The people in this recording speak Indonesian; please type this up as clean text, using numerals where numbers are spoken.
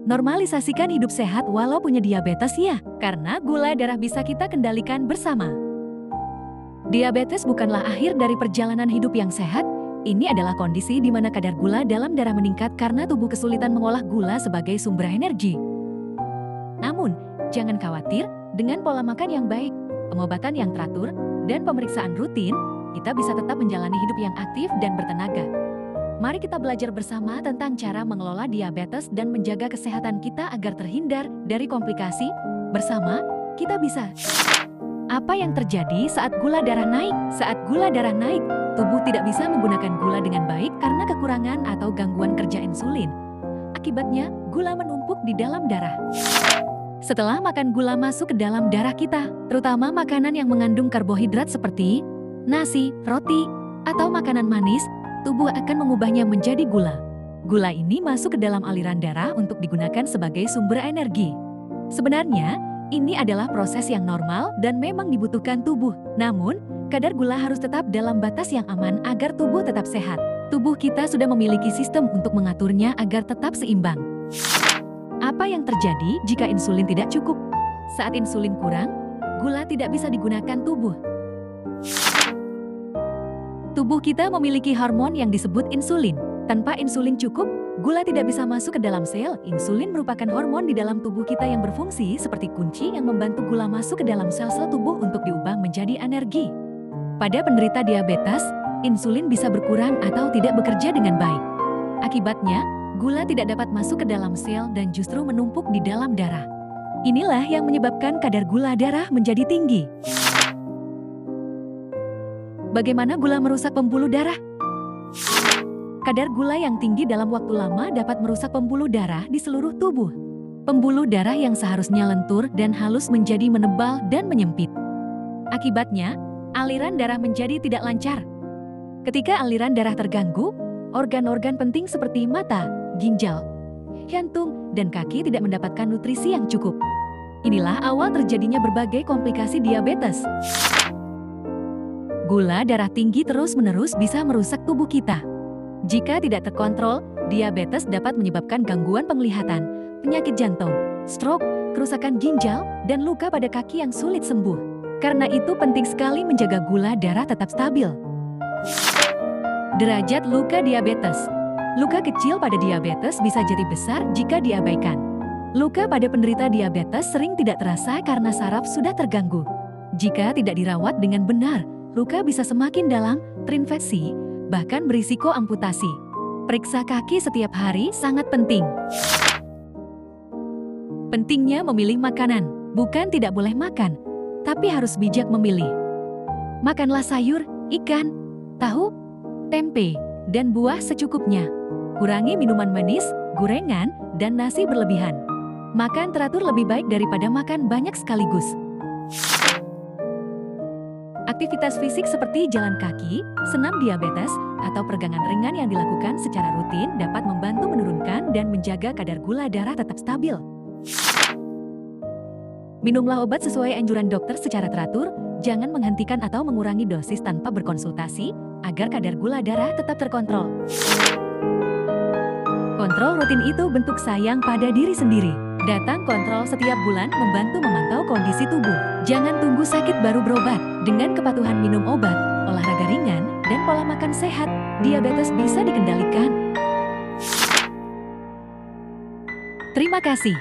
Normalisasikan hidup sehat walau punya diabetes ya, karena gula darah bisa kita kendalikan bersama. Diabetes bukanlah akhir dari perjalanan hidup yang sehat, ini adalah kondisi di mana kadar gula dalam darah meningkat karena tubuh kesulitan mengolah gula sebagai sumber energi. Namun, jangan khawatir, dengan pola makan yang baik, pengobatan yang teratur, dan pemeriksaan rutin, kita bisa tetap menjalani hidup yang aktif dan bertenaga. Mari kita belajar bersama tentang cara mengelola diabetes dan menjaga kesehatan kita agar terhindar dari komplikasi. Bersama, kita bisa. Apa yang terjadi saat gula darah naik? Saat gula darah naik, tubuh tidak bisa menggunakan gula dengan baik karena kekurangan atau gangguan kerja insulin. Akibatnya, gula menumpuk di dalam darah. Setelah makan gula masuk ke dalam darah kita, terutama makanan yang mengandung karbohidrat seperti nasi, roti, atau makanan manis, tubuh akan mengubahnya menjadi gula. Gula ini masuk ke dalam aliran darah untuk digunakan sebagai sumber energi. Sebenarnya, ini adalah proses yang normal dan memang dibutuhkan tubuh. Namun, kadar gula harus tetap dalam batas yang aman agar tubuh tetap sehat. Tubuh kita sudah memiliki sistem untuk mengaturnya agar tetap seimbang. Apa yang terjadi jika insulin tidak cukup? Saat insulin kurang, gula tidak bisa digunakan tubuh. Tubuh kita memiliki hormon yang disebut insulin. Tanpa insulin cukup, gula tidak bisa masuk ke dalam sel. Insulin merupakan hormon di dalam tubuh kita yang berfungsi seperti kunci yang membantu gula masuk ke dalam sel-sel tubuh untuk diubah menjadi energi. Pada penderita diabetes, insulin bisa berkurang atau tidak bekerja dengan baik. Akibatnya, gula tidak dapat masuk ke dalam sel dan justru menumpuk di dalam darah. Inilah yang menyebabkan kadar gula darah menjadi tinggi. Bagaimana gula merusak pembuluh darah? Kadar gula yang tinggi dalam waktu lama dapat merusak pembuluh darah di seluruh tubuh. Pembuluh darah yang seharusnya lentur dan halus menjadi menebal dan menyempit. Akibatnya, aliran darah menjadi tidak lancar. Ketika aliran darah terganggu, organ-organ penting seperti mata, ginjal, jantung, dan kaki tidak mendapatkan nutrisi yang cukup. Inilah awal terjadinya berbagai komplikasi diabetes. Gula darah tinggi terus-menerus bisa merusak tubuh kita. Jika tidak terkontrol, diabetes dapat menyebabkan gangguan penglihatan, penyakit jantung, stroke, kerusakan ginjal, dan luka pada kaki yang sulit sembuh. Karena itu penting sekali menjaga gula darah tetap stabil. Derajat luka diabetes. Luka kecil pada diabetes bisa jadi besar jika diabaikan. Luka pada penderita diabetes sering tidak terasa karena saraf sudah terganggu. Jika tidak dirawat dengan benar, luka bisa semakin dalam, terinfeksi, bahkan berisiko amputasi. Periksa kaki setiap hari sangat penting. Pentingnya memilih makanan, bukan tidak boleh makan, tapi harus bijak memilih. Makanlah sayur, ikan, tahu, tempe, dan buah secukupnya. Kurangi minuman manis, gorengan, dan nasi berlebihan. Makan teratur lebih baik daripada makan banyak sekaligus. Aktivitas fisik seperti jalan kaki, senam diabetes, atau peregangan ringan yang dilakukan secara rutin dapat membantu menurunkan dan menjaga kadar gula darah tetap stabil. Minumlah obat sesuai anjuran dokter secara teratur, jangan menghentikan atau mengurangi dosis tanpa berkonsultasi, agar kadar gula darah tetap terkontrol. Kontrol rutin itu bentuk sayang pada diri sendiri. Datang kontrol setiap bulan membantu memantau kondisi tubuh. Jangan tunggu sakit baru berobat. Dengan kepatuhan minum obat, olahraga ringan, dan pola makan sehat, diabetes bisa dikendalikan. Terima kasih.